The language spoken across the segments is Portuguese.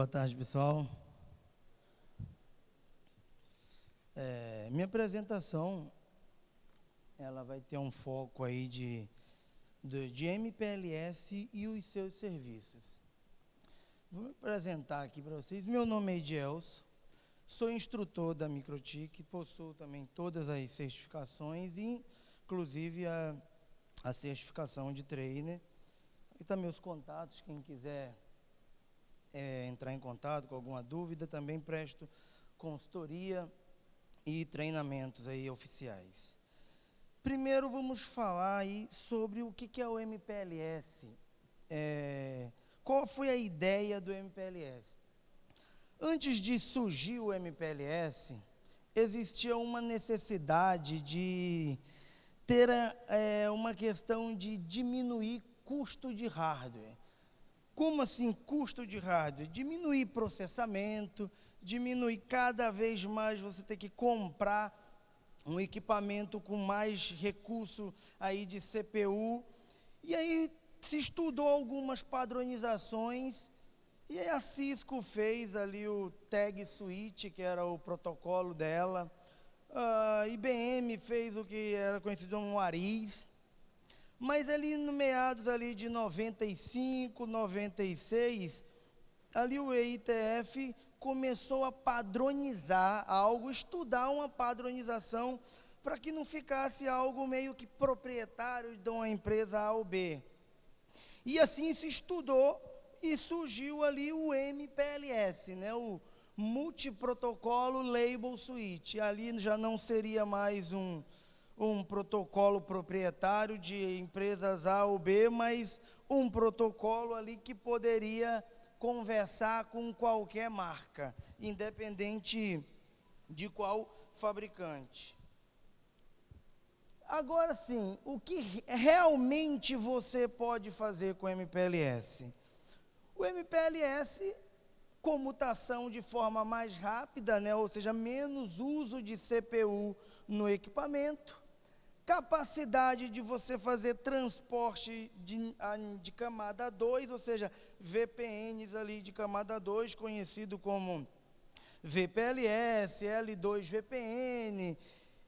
Boa tarde, pessoal. Minha apresentação, ela vai ter um foco aí de MPLS e os seus serviços. Vou me apresentar aqui para vocês. Meu nome é Edielso, sou instrutor da Microtik, possuo também todas as certificações, inclusive a certificação de trainer. Aqui estão meus contatos, quem quiser entrar em contato com alguma dúvida, também presto consultoria e treinamentos aí oficiais. Primeiro vamos falar aí sobre o que é o MPLS. Qual foi a ideia do MPLS? Antes de surgir o MPLS, existia uma necessidade de ter uma questão de diminuir custo de hardware. Como assim custo de hardware? Diminuir processamento, diminuir cada vez mais você ter que comprar um equipamento com mais recurso aí de CPU. E aí se estudou algumas padronizações e aí a Cisco fez ali o Tag Switch, que era o protocolo dela. A IBM fez o que era conhecido como ARIS. Mas ali no meados ali de 95, 96, ali o EITF começou a padronizar algo, estudar uma padronização para que não ficasse algo meio que proprietário de uma empresa A ou B. E assim se estudou e surgiu ali o MPLS, né, o Multiprotocolo Label Switch. Ali já não seria mais um protocolo proprietário de empresas A ou B, mas um protocolo ali que poderia conversar com qualquer marca, independente de qual fabricante. Agora sim, o que realmente você pode fazer com o MPLS? O MPLS, comutação de forma mais rápida, né, ou seja, menos uso de CPU no equipamento, capacidade de você fazer transporte de camada 2, ou seja, VPNs ali de camada 2, conhecido como VPLS, L2 VPN,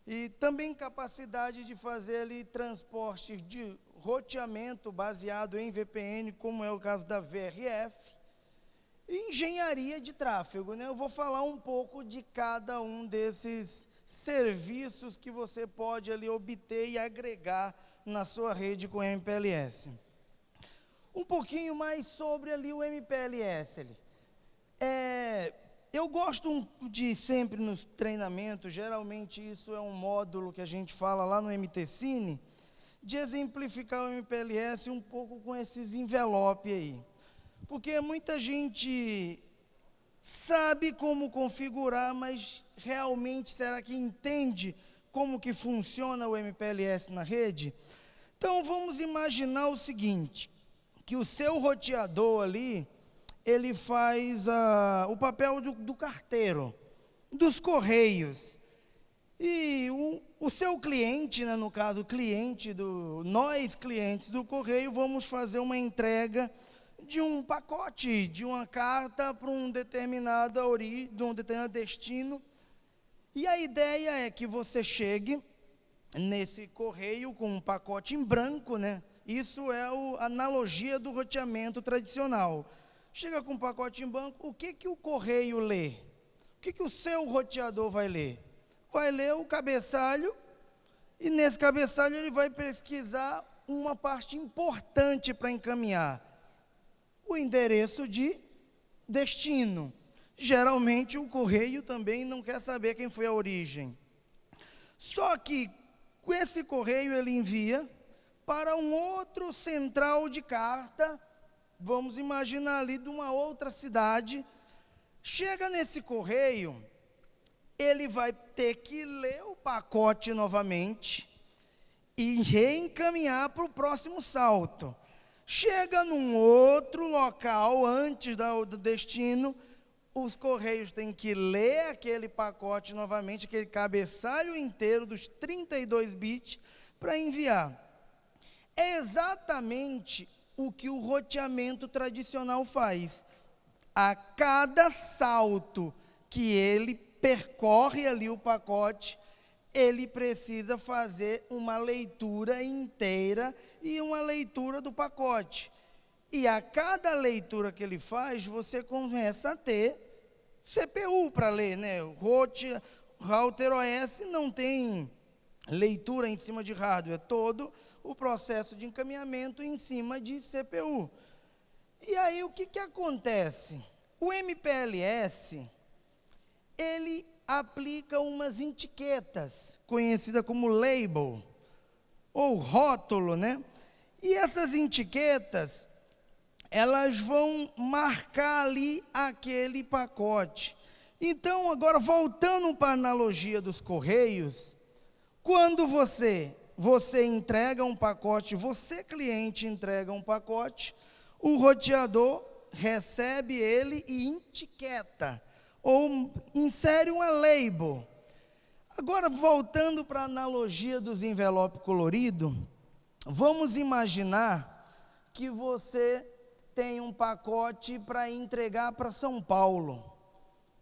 e também capacidade de fazer ali transporte de roteamento baseado em VPN, como é o caso da VRF, e engenharia de tráfego, né? Eu vou falar um pouco de cada um desses serviços que você pode ali obter e agregar na sua rede com o MPLS. Um pouquinho mais sobre ali o MPLS. Eu gosto de sempre nos treinamentos, geralmente isso é um módulo que a gente fala lá no MTCine, de exemplificar o MPLS um pouco com esses envelopes aí. Porque muita gente sabe como configurar, mas realmente será que entende como que funciona o MPLS na rede? Então vamos imaginar o seguinte, que o seu roteador ali, ele faz o papel do carteiro, dos correios. E o seu cliente, né, no caso nós clientes do correio, vamos fazer uma entrega de um pacote, de uma carta para um determinado destino. E a ideia é que você chegue nesse correio com um pacote em branco, né? Isso é a analogia do roteamento tradicional. Chega com um pacote em branco, o que o correio lê? O que o seu roteador vai ler? Vai ler o cabeçalho, e nesse cabeçalho ele vai pesquisar uma parte importante para encaminhar. O endereço de destino. Geralmente o correio também não quer saber quem foi a origem. Só que com esse correio ele envia para um outro central de carta, vamos imaginar ali de uma outra cidade. Chega nesse correio, ele vai ter que ler o pacote novamente e reencaminhar para o próximo salto. Chega num outro local, antes do destino, os correios têm que ler aquele pacote novamente, aquele cabeçalho inteiro dos 32 bits, para enviar. É exatamente o que o roteamento tradicional faz. A cada salto que ele percorre ali o pacote, ele precisa fazer uma leitura inteira e uma leitura do pacote. E a cada leitura que ele faz, você começa a ter CPU para ler, né? O Router OS não tem leitura em cima de hardware, é todo o processo de encaminhamento em cima de CPU. E aí o que acontece? O MPLS, ele aplica umas etiquetas, conhecida como label, ou rótulo, né? E essas etiquetas, elas vão marcar ali aquele pacote. Então, agora voltando para a analogia dos correios, quando você entrega um pacote, você cliente entrega um pacote, o roteador recebe ele e etiqueta, ou insere uma label. Agora, voltando para a analogia dos envelopes coloridos, vamos imaginar que você tem um pacote para entregar para São Paulo,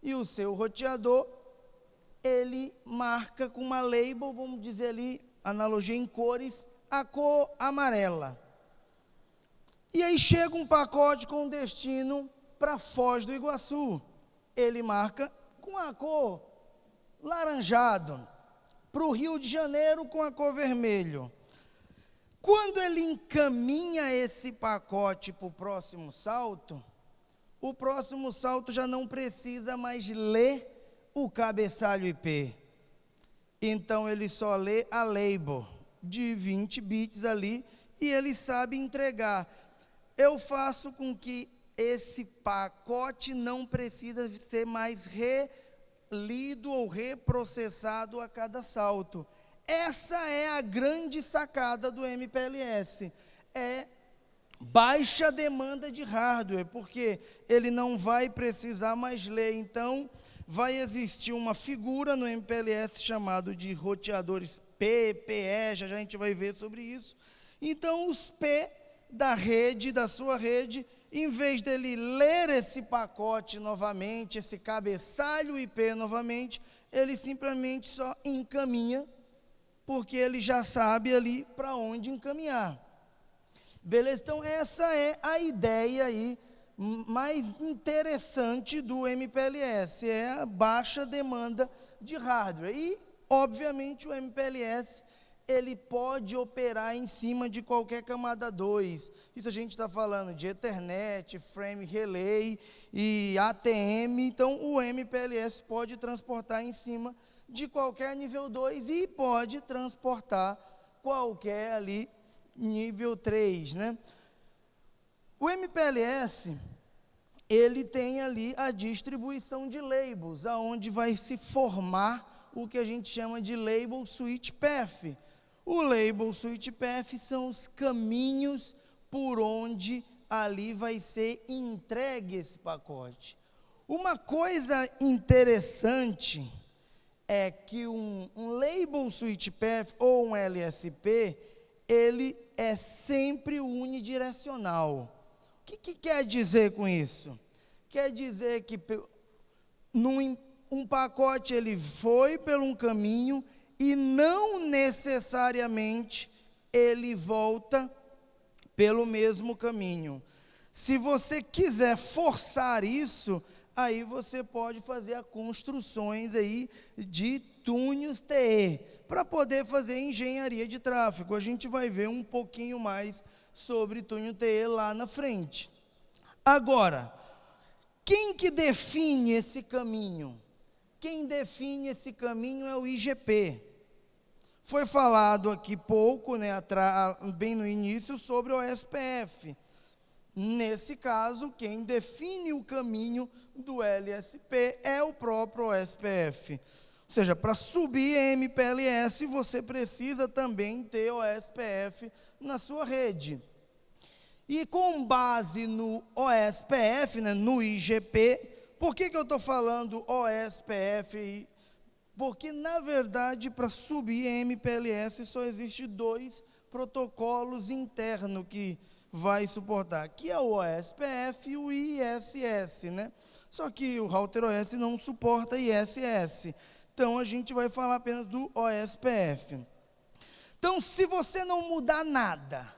e o seu roteador, ele marca com uma label, vamos dizer ali, analogia em cores, a cor amarela. E aí chega um pacote com destino para Foz do Iguaçu. Ele marca com a cor laranjado. Para o Rio de Janeiro com a cor vermelho. Quando ele encaminha esse pacote para o próximo salto já não precisa mais ler o cabeçalho IP. Então ele só lê a label de 20 bits ali e ele sabe entregar. Eu faço com que esse pacote não precisa ser mais relido ou reprocessado a cada salto. Essa é a grande sacada do MPLS, é baixa demanda de hardware, porque ele não vai precisar mais ler. Então, vai existir uma figura no MPLS chamado de roteadores P, PE, já a gente vai ver sobre isso. Então, os P da rede, da sua rede, em vez dele ler esse pacote novamente, esse cabeçalho IP novamente, ele simplesmente só encaminha, porque ele já sabe ali para onde encaminhar. Beleza? Então, essa é a ideia aí mais interessante do MPLS, é a baixa demanda de hardware. E, obviamente, o MPLS, ele pode operar em cima de qualquer camada 2. Isso a gente está falando de Ethernet, Frame Relay e ATM. Então, o MPLS pode transportar em cima de qualquer nível 2 e pode transportar qualquer ali nível 3, né? O MPLS, ele tem ali a distribuição de labels, aonde vai se formar o que a gente chama de Label Switch Path. O Label Switch Path são os caminhos por onde ali vai ser entregue esse pacote. Uma coisa interessante é que um Label Switch Path ou um LSP, ele é sempre unidirecional. O que quer dizer com isso? Quer dizer que um pacote ele foi por um caminho e não necessariamente ele volta pelo mesmo caminho. Se você quiser forçar isso, aí você pode fazer as construções aí de túneis TE, para poder fazer engenharia de tráfego. A gente vai ver um pouquinho mais sobre túnel TE lá na frente. Agora, quem que define esse caminho? Quem define esse caminho é o IGP. Foi falado aqui pouco, né, bem no início, sobre o SPF. Nesse caso, quem define o caminho do LSP é o próprio OSPF. Ou seja, para subir MPLS, você precisa também ter OSPF na sua rede. E com base no OSPF, né, no IGP, por que eu estou falando OSPF? Porque, na verdade, para subir MPLS, só existe 2 protocolos internos que vai suportar, que é o OSPF e o ISS, né? Só que o router OS não suporta ISS. Então, a gente vai falar apenas do OSPF. Então, se você não mudar nada,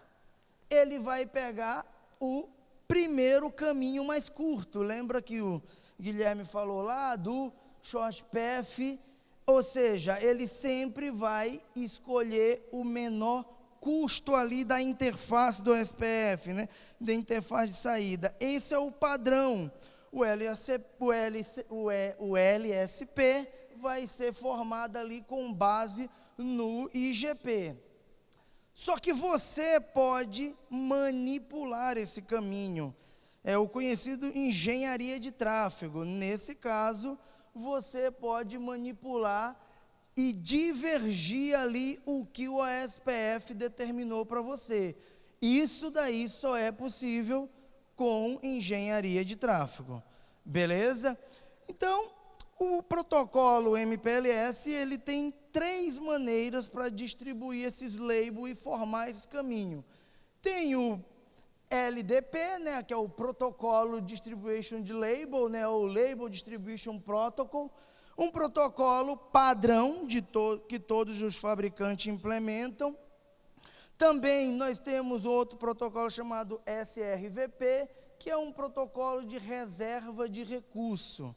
ele vai pegar o primeiro caminho mais curto. Lembra que o Guilherme falou lá do ShortPath? Ou seja, ele sempre vai escolher o menor custo ali da interface do SPF, né? Da interface de saída. Esse é o padrão. O LSP vai ser formado ali com base no IGP. Só que você pode manipular esse caminho. É o conhecido engenharia de tráfego. Nesse caso, você pode manipular e divergir ali o que o OSPF determinou para você. Isso daí só é possível com engenharia de tráfego. Beleza? Então, o protocolo MPLS, ele tem 3 maneiras para distribuir esses labels e formar esse caminho. Tem o LDP, né, que é o Protocolo Distribution de Label, né, ou Label Distribution Protocol, um protocolo padrão que todos os fabricantes implementam. Também nós temos outro protocolo chamado SRVP, que é um protocolo de reserva de recurso.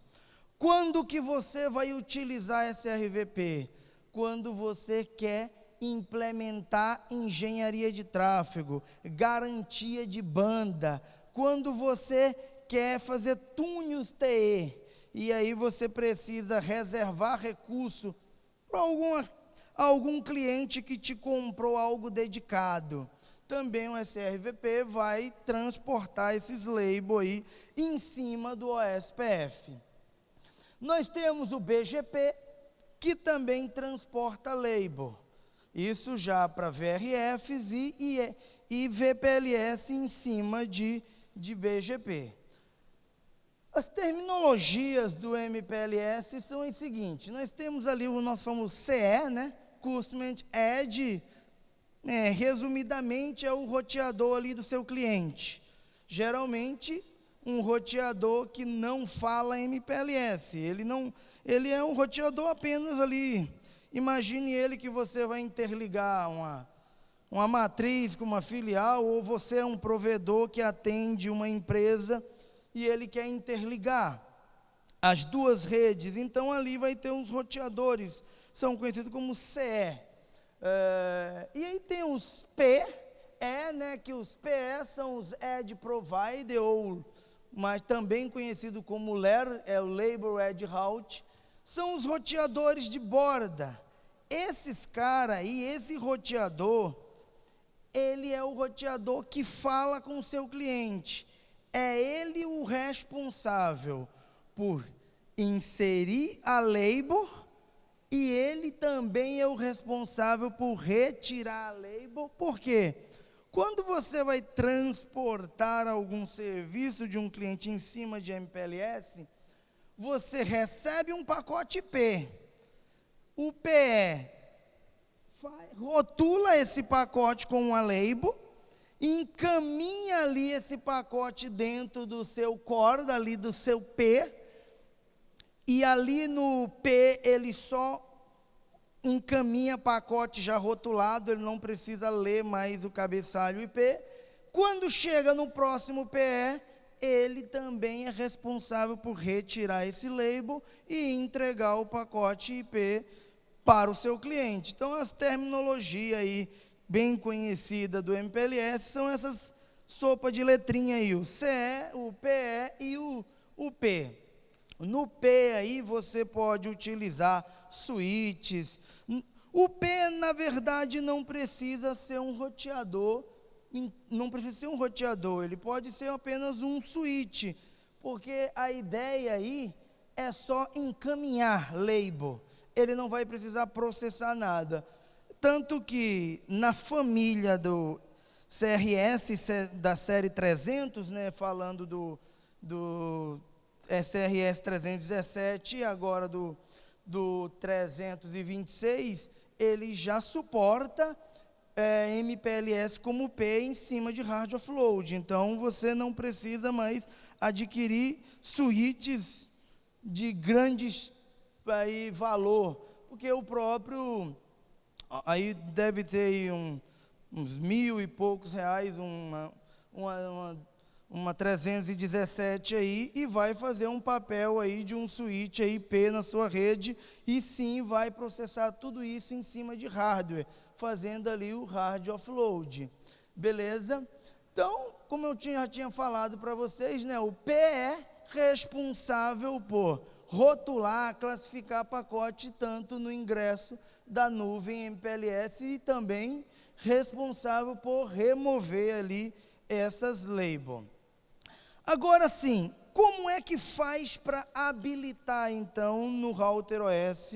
Quando que você vai utilizar SRVP? Quando você quer implementar engenharia de tráfego, garantia de banda, quando você quer fazer túneis TE, e aí você precisa reservar recurso para algum cliente que te comprou algo dedicado. Também o SRVP vai transportar esses labels aí em cima do OSPF. Nós temos o BGP, que também transporta label. Isso já para VRFs e VPLS em cima de BGP. As terminologias do MPLS são as seguintes. Nós temos ali o nosso famoso CE, né? Customer Edge, resumidamente é o roteador ali do seu cliente. Geralmente, um roteador que não fala MPLS, ele é um roteador apenas ali, imagine ele que você vai interligar uma matriz com uma filial, ou você é um provedor que atende uma empresa e ele quer interligar as duas redes, então ali vai ter uns roteadores, são conhecidos como CE. E aí tem os PE, né, que os PE são os Edge Provider, mas também conhecido como LER, é o Label Edge Route, são os roteadores de borda. Esses caras aí, esse roteador, ele é o roteador que fala com o seu cliente. É ele o responsável por inserir a label e ele também é o responsável por retirar a label. Por quê? Quando você vai transportar algum serviço de um cliente em cima de MPLS, você recebe um pacote IP. O PE rotula esse pacote com uma label, encaminha ali esse pacote dentro do seu core, ali do seu P, e ali no P ele só encaminha pacote já rotulado, ele não precisa ler mais o cabeçalho IP. Quando chega no próximo PE, ele também é responsável por retirar esse label e entregar o pacote IP para o seu cliente. Então, as terminologias aí, bem conhecidas do MPLS, são essas sopa de letrinha aí, o CE, o PE e o P. No P aí, você pode utilizar switches. O P, na verdade, não precisa ser um roteador, ele pode ser apenas um switch, porque a ideia aí é só encaminhar label, ele não vai precisar processar nada. Tanto que na família do CRS da série 300, né, falando do SRS 317 e agora do 326, ele já suporta MPLS como P em cima de hard offload. Então, você não precisa mais adquirir suítes de grandes aí, valor, porque o próprio, aí deve ter aí uns R$1.000 e poucos, uma 317 aí, e vai fazer um papel aí de um switch aí P na sua rede, e sim vai processar tudo isso em cima de hardware, fazendo ali o hard offload, beleza? Então, como eu já tinha falado para vocês, né, o P é responsável por rotular, classificar pacote tanto no ingresso da nuvem MPLS e também responsável por remover ali essas labels. Agora sim, como é que faz para habilitar então no router OS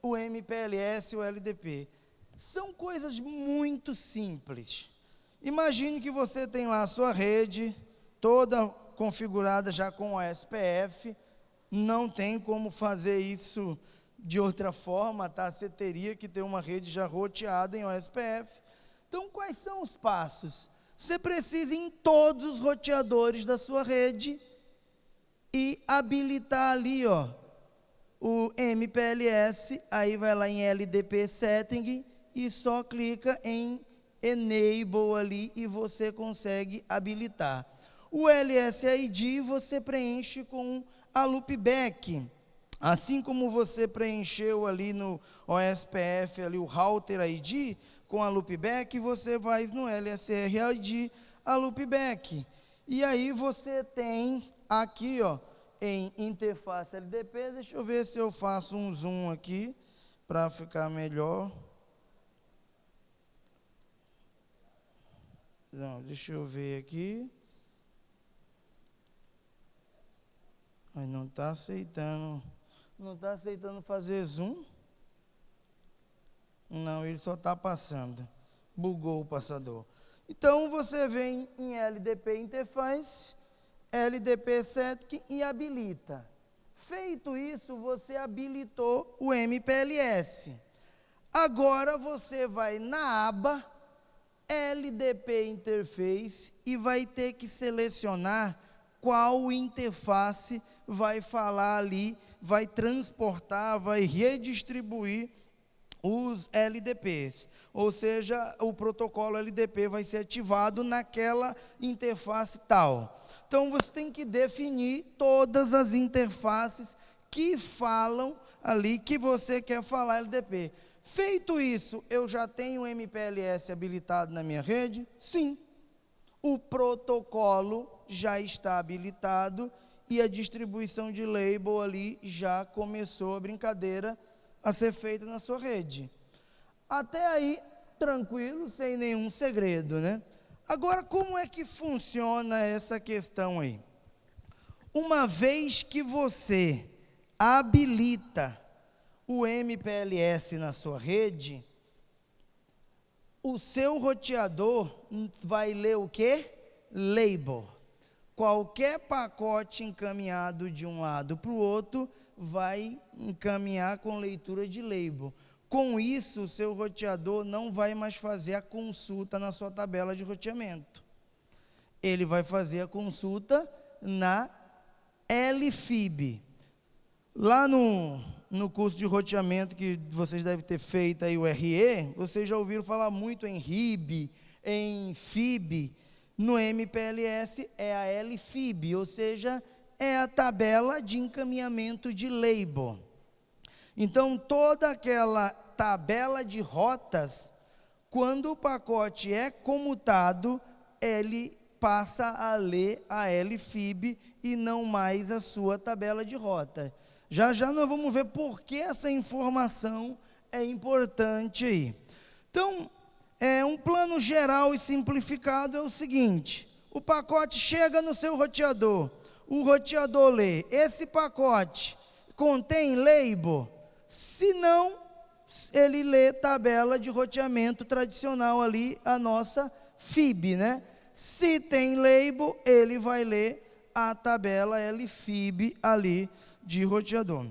o MPLS e o LDP? São coisas muito simples. Imagine que você tem lá a sua rede toda configurada já com OSPF, não tem como fazer isso de outra forma, tá? Você teria que ter uma rede já roteada em OSPF. Então, quais são os passos? Você precisa ir em todos os roteadores da sua rede e habilitar ali, ó, o MPLS, aí vai lá em LDP Setting e só clica em Enable ali e você consegue habilitar. O LSID você preenche com a loopback, assim como você preencheu ali no OSPF ali o Router ID, com a loopback, você vai no LSRID a loopback. E aí você tem aqui, ó, em interface LDP, deixa eu ver se eu faço um zoom aqui, para ficar melhor. Não, deixa eu ver aqui. Mas não está aceitando. Não está aceitando fazer zoom? Não, ele só está passando. Bugou o passador. Então, você vem em LDP Interface, LDP Setting e habilita. Feito isso, você habilitou o MPLS. Agora, você vai na aba LDP Interface e vai ter que selecionar qual interface vai falar ali, vai transportar, vai redistribuir os LDPs, ou seja, o protocolo LDP vai ser ativado naquela interface tal. Então, você tem que definir todas as interfaces que falam ali, que você quer falar LDP. Feito isso, eu já tenho o MPLS habilitado na minha rede? Sim. O protocolo já está habilitado e a distribuição de label ali já começou a brincadeira a ser feita na sua rede. Até aí, tranquilo, sem nenhum segredo, né? Agora, como é que funciona essa questão aí? Uma vez que você habilita o MPLS na sua rede, o seu roteador vai ler o quê? Label. Qualquer pacote encaminhado de um lado para o outro vai encaminhar com leitura de label. Com isso, o seu roteador não vai mais fazer a consulta na sua tabela de roteamento. Ele vai fazer a consulta na LFIB. Lá no curso de roteamento que vocês devem ter feito aí, o RE, vocês já ouviram falar muito em RIB, em FIB. No MPLS é a LFIB, ou seja, é a tabela de encaminhamento de label. Então, toda aquela tabela de rotas, quando o pacote é comutado, ele passa a ler a LFIB e não mais a sua tabela de rota. Já já nós vamos ver por que essa informação é importante aí. Então, um plano geral e simplificado é o seguinte: o pacote chega no seu roteador, o roteador lê, esse pacote contém label? Se não, ele lê tabela de roteamento tradicional ali, a nossa FIB, né? Se tem label, ele vai ler a tabela LFIB ali de roteador.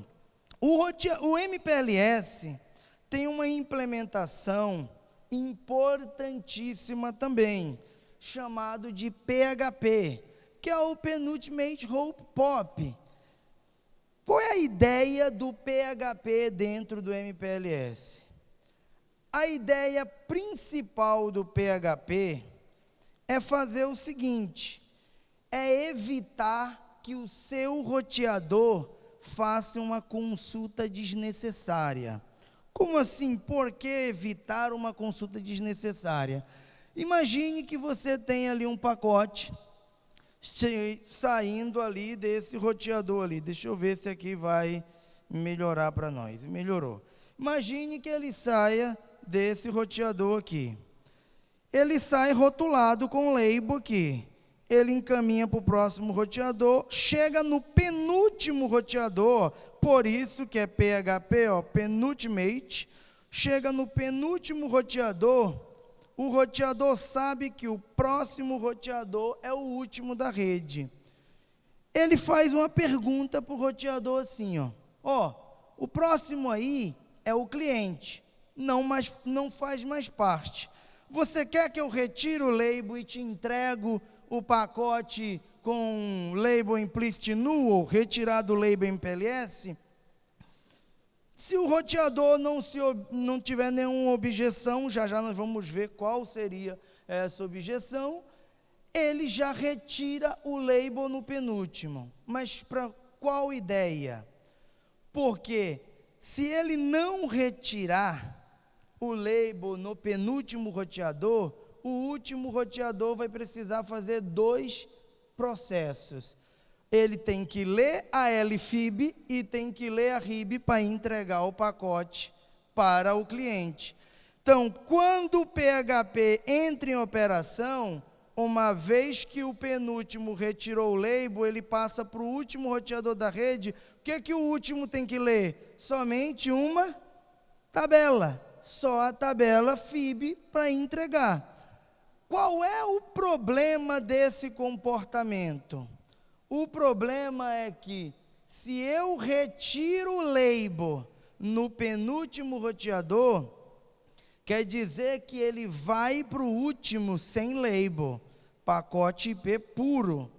O MPLS tem uma implementação importantíssima também, chamado de PHP, que é o Penultimate Hope Pop. Qual é a ideia do PHP dentro do MPLS? A ideia principal do PHP é fazer o seguinte, é evitar que o seu roteador faça uma consulta desnecessária. Como assim? Por que evitar uma consulta desnecessária? Imagine que você tem ali um pacote saindo ali desse roteador ali. Deixa eu ver se aqui vai melhorar para nós. Melhorou. Imagine que ele saia desse roteador aqui. Ele sai rotulado com label aqui. Ele encaminha para o próximo roteador, chega no penúltimo roteador, por isso que é PHP, ó, Penultimate, chega no penúltimo roteador, o roteador sabe que o próximo roteador é o último da rede. Ele faz uma pergunta para o roteador assim, ó, o próximo aí é o cliente, não faz mais parte. Você quer que eu retire o label e te entrego o pacote com label implicit null, ou retirado o label MPLS? Se o roteador não tiver nenhuma objeção, já nós vamos ver qual seria essa objeção, ele já retira o label no penúltimo. Mas para qual ideia? Porque se ele não retirar o label no penúltimo roteador, o último roteador vai precisar fazer 2 processos. Ele tem que ler a LFIB e tem que ler a RIB para entregar o pacote para o cliente. Então, quando o PHP entra em operação, uma vez que o penúltimo retirou o label, ele passa para o último roteador da rede. O que o último tem que ler? Somente uma tabela. Só a tabela FIB para entregar. Qual é o problema desse comportamento? O problema é que, se eu retiro o label no penúltimo roteador, quer dizer que ele vai para o último sem label, pacote IP puro.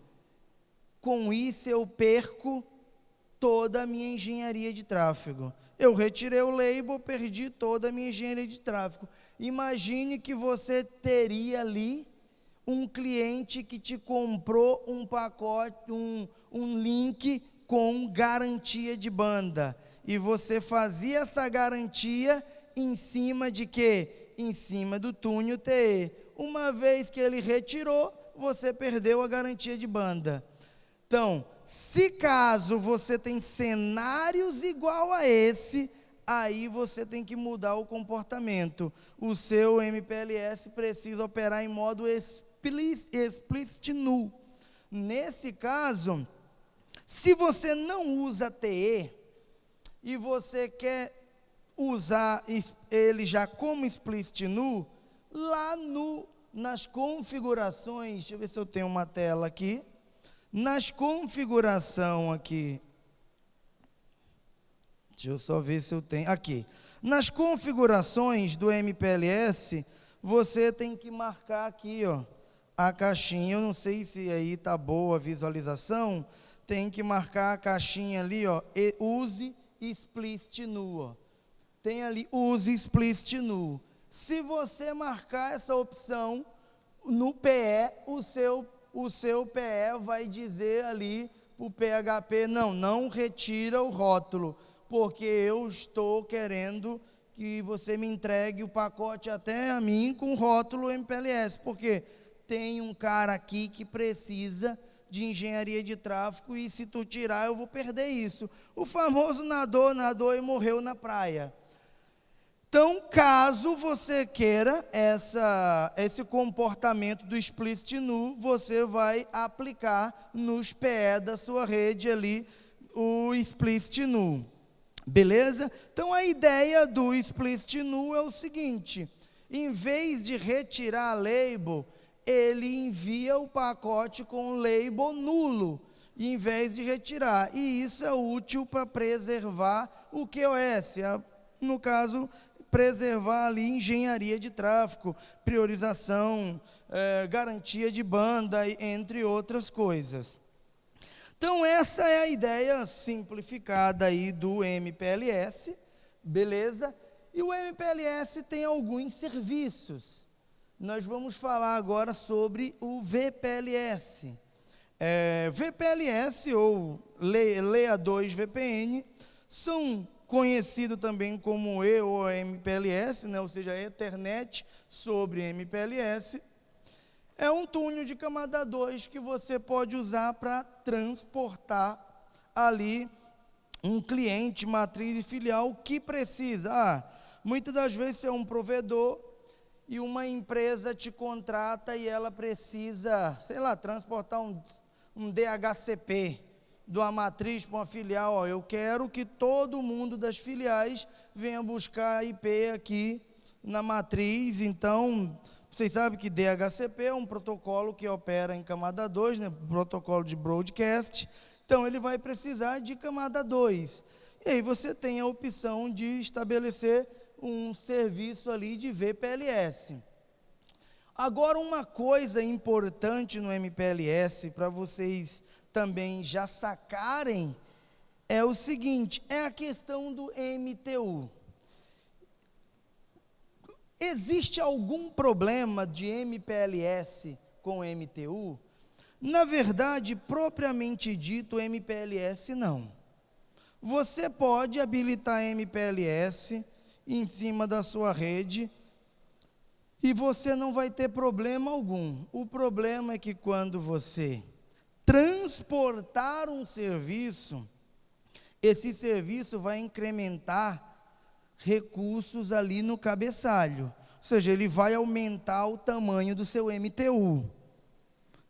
Com isso eu perco toda a minha engenharia de tráfego. Eu retirei o label, perdi toda a minha engenharia de tráfego. Imagine que você teria ali um cliente que te comprou um pacote, um link com garantia de banda. E você fazia essa garantia em cima de quê? Em cima do túnel TE. Uma vez que ele retirou, você perdeu a garantia de banda. Então, se caso você tem cenários igual a esse, aí você tem que mudar o comportamento. O seu MPLS precisa operar em modo explicit null. Nesse caso, se você não usa TE e você quer usar ele já como explicit null, lá nas configurações, deixa eu ver se eu tenho uma tela aqui, nas configurações aqui, deixa eu só ver se eu tenho, aqui, nas configurações do MPLS, você tem que marcar aqui, ó, a caixinha, eu não sei se aí está boa a visualização, tem que marcar a caixinha ali, ó, use explicit null, ó. Tem ali, use explicit null. Se você marcar essa opção no PE, o seu PE vai dizer ali para o PHP, não retira o rótulo, porque eu estou querendo que você me entregue o pacote até a mim com rótulo MPLS, porque tem um cara aqui que precisa de engenharia de tráfego e se tu tirar eu vou perder isso. O famoso nadou e morreu na praia. Então, caso você queira esse comportamento do explicit null, você vai aplicar nos PE da sua rede ali o explicit null. Beleza? Então, a ideia do explicit null é o seguinte, em vez de retirar a label, ele envia o pacote com label nulo, em vez de retirar. E isso é útil para preservar o QoS, no caso, preservar ali engenharia de tráfego, priorização, garantia de banda, entre outras coisas. Então, essa é a ideia simplificada aí do MPLS, beleza? E o MPLS tem alguns serviços. Nós vamos falar agora sobre o VPLS. VPLS ou Layer 2 VPN são conhecidos também como EOMPLS, né? Ou seja, Ethernet sobre MPLS. É um túnel de camada 2 que você pode usar para transportar ali um cliente, matriz e filial que precisa. Muitas das vezes você é um provedor e uma empresa te contrata e ela precisa, sei lá, transportar um DHCP de uma matriz para uma filial. Eu quero que todo mundo das filiais venha buscar a IP aqui na matriz. Então, vocês sabem que DHCP é um protocolo que opera em camada 2, né? Protocolo de broadcast. Então, ele vai precisar de camada 2. E aí você tem a opção de estabelecer um serviço ali de VPLS. Agora, uma coisa importante no MPLS, para vocês também já sacarem, é o seguinte, é a questão do MTU. Existe algum problema de MPLS com MTU? Na verdade, propriamente dito, MPLS não. Você pode habilitar MPLS em cima da sua rede e você não vai ter problema algum. O problema é que quando você transportar um serviço, esse serviço vai incrementar recursos ali no cabeçalho, ou seja, ele vai aumentar o tamanho do seu MTU. O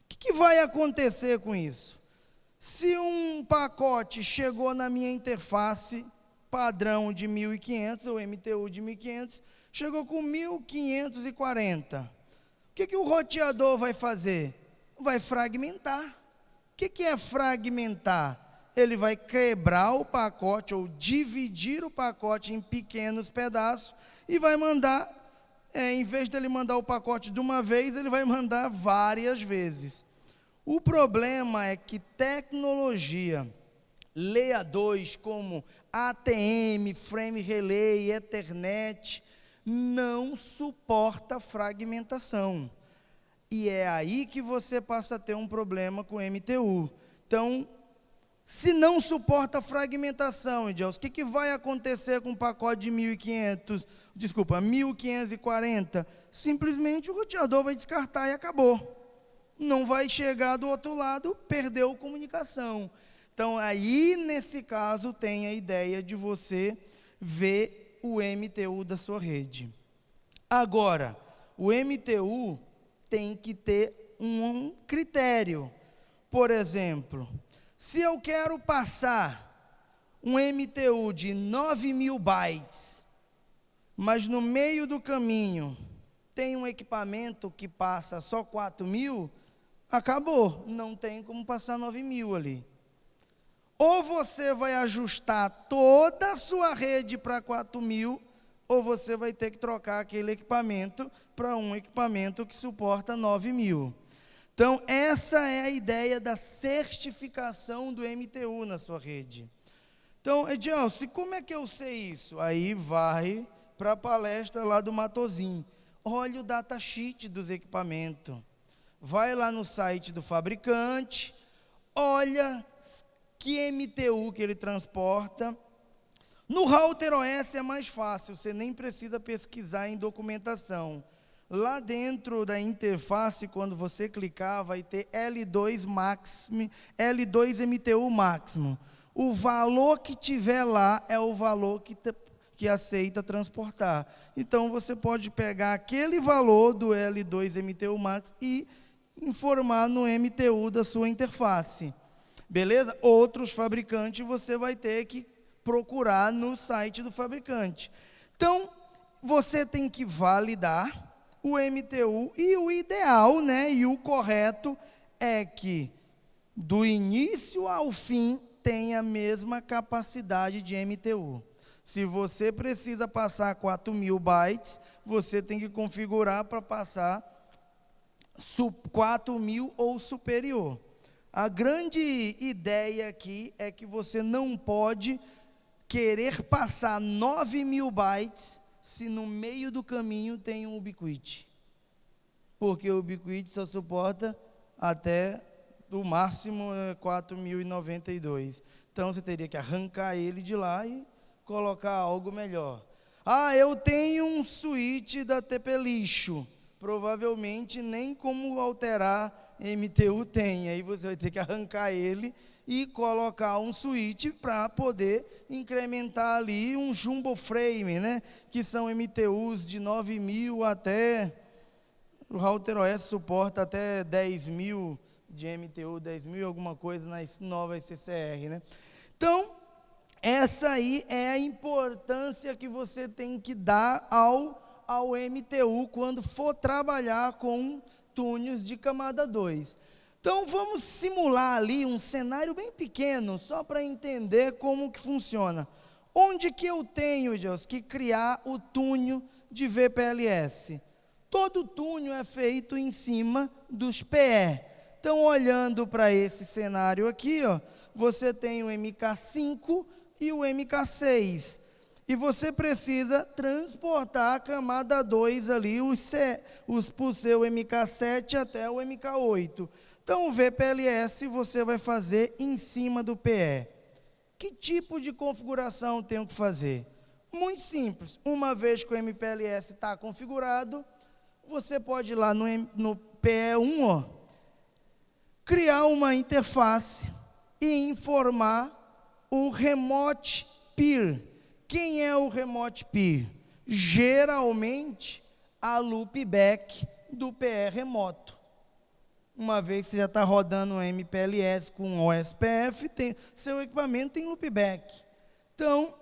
que vai acontecer com isso? Se um pacote chegou na minha interface padrão de 1.500, ou MTU de 1.500, chegou com 1.540, o que o roteador vai fazer? Vai fragmentar. O que é fragmentar? Ele vai quebrar o pacote ou dividir o pacote em pequenos pedaços e vai mandar, em vez de ele mandar o pacote de uma vez, ele vai mandar várias vezes. O problema é que tecnologia Layer 2 como ATM, Frame Relay, Ethernet, não suporta fragmentação. E é aí que você passa a ter um problema com MTU. Então, se não suporta fragmentação, Edilson, o que vai acontecer com um pacote de 1.540? Simplesmente o roteador vai descartar e acabou. Não vai chegar do outro lado, perdeu comunicação. Então, aí, nesse caso, tem a ideia de você ver o MTU da sua rede. Agora, o MTU tem que ter um critério. Por exemplo, se eu quero passar um MTU de 9.000 bytes, mas no meio do caminho tem um equipamento que passa só 4.000, acabou, não tem como passar 9.000 ali. Ou você vai ajustar toda a sua rede para 4.000, ou você vai ter que trocar aquele equipamento para um equipamento que suporta 9.000. Então, essa é a ideia da certificação do MTU na sua rede. Então, Edilson, como é que eu sei isso? Aí vai para a palestra lá do Matozinho. Olha o datasheet dos equipamentos. Vai lá no site do fabricante, olha que MTU que ele transporta. No Router OS é mais fácil, você nem precisa pesquisar em documentação. Lá dentro da interface, quando você clicar, vai ter L2 máximo, L2 MTU máximo. O valor que tiver lá é o valor que aceita transportar. Então, você pode pegar aquele valor do L2 MTU máximo e informar no MTU da sua interface. Beleza? Outros fabricantes você vai ter que procurar no site do fabricante. Então, você tem que validar o MTU e o ideal, né, e o correto é que do início ao fim tenha a mesma capacidade de MTU. Se você precisa passar 4.000 bytes, você tem que configurar para passar 4.000 ou superior. A grande ideia aqui é que você não pode querer passar 9.000 bytes se no meio do caminho tem um ubiquiti. Porque o ubiquiti só suporta até, o máximo, 4.092. Então, você teria que arrancar ele de lá e colocar algo melhor. Eu tenho um switch da TP Lixo. Provavelmente nem como alterar MTU tem. Aí você vai ter que arrancar ele e colocar um switch para poder incrementar ali um jumbo frame, né? Que são MTUs de 9.000 até... O router OS suporta até 10.000 de MTU, 10.000 alguma coisa nas novas CCR, né? Então, essa aí é a importância que você tem que dar ao MTU quando for trabalhar com túneis de camada 2. Então, vamos simular ali um cenário bem pequeno, só para entender como que funciona. Onde que eu tenho, Deus, que criar o túnel de VPLS? Todo túnel é feito em cima dos PE. Então, olhando para esse cenário aqui, ó, você tem o MK5 e o MK6. E você precisa transportar a camada 2 ali, por seu MK7 até o MK8. Então, o VPLS você vai fazer em cima do PE. Que tipo de configuração tenho que fazer? Muito simples. Uma vez que o MPLS está configurado, você pode ir lá no PE1, ó, criar uma interface e informar o Remote Peer. Quem é o Remote Peer? Geralmente, a loopback do PE remoto. Uma vez que você já está rodando um MPLS com OSPF, seu equipamento tem loopback. Então,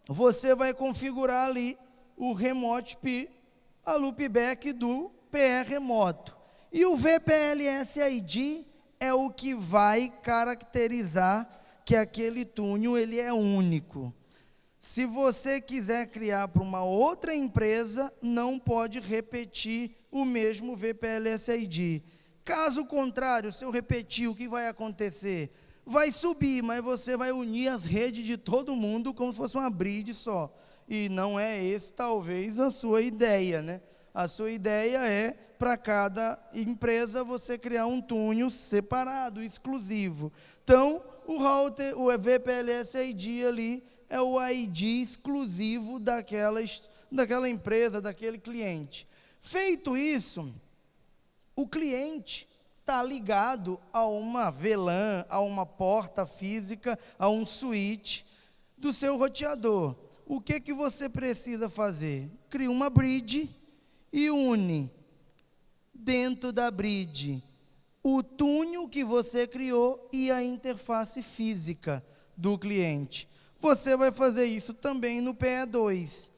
você vai configurar ali o Remote Peer, a loopback do PE remoto. E o VPLS ID é o que vai caracterizar que aquele túnel ele é único. Se você quiser criar para uma outra empresa, não pode repetir o mesmo VPLS ID. Caso contrário, se eu repetir, o que vai acontecer? Vai subir, mas você vai unir as redes de todo mundo como se fosse uma bridge só. E não é esse, talvez, a sua ideia, né? A sua ideia é, para cada empresa, você criar um túnel separado, exclusivo. Então, o router, o VPLS ID ali, é o ID exclusivo daquela empresa, daquele cliente. Feito isso, o cliente está ligado a uma VLAN, a uma porta física, a um switch do seu roteador. O que você precisa fazer? Cria uma bridge e une dentro da bridge o túnel que você criou e a interface física do cliente. Você vai fazer isso também no PE2.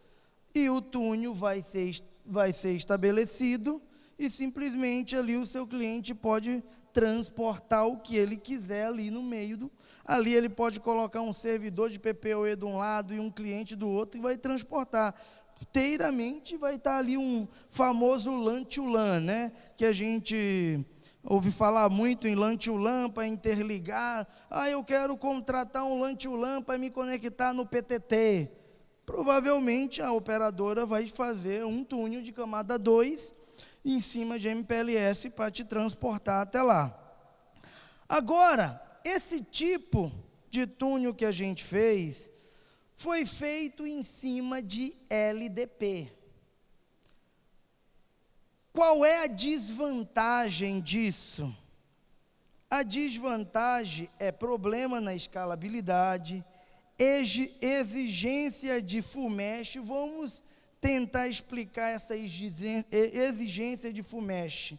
E o túnel vai ser estabelecido e simplesmente ali o seu cliente pode transportar o que ele quiser ali no meio ali ele pode colocar um servidor de PPoE de um lado e um cliente do outro e vai transportar. Inteiramente vai estar ali um famoso LAN to LAN, né? Que a gente ouve falar muito em LAN to LAN para interligar. Eu quero contratar um LAN to LAN para me conectar no PTT. Provavelmente a operadora vai fazer um túnel de camada 2 em cima de MPLS para te transportar até lá. Agora, esse tipo de túnel que a gente fez foi feito em cima de LDP. Qual é a desvantagem disso? A desvantagem é problema na escalabilidade, exigência de full mesh. Vamos tentar explicar essa exigência de full mesh.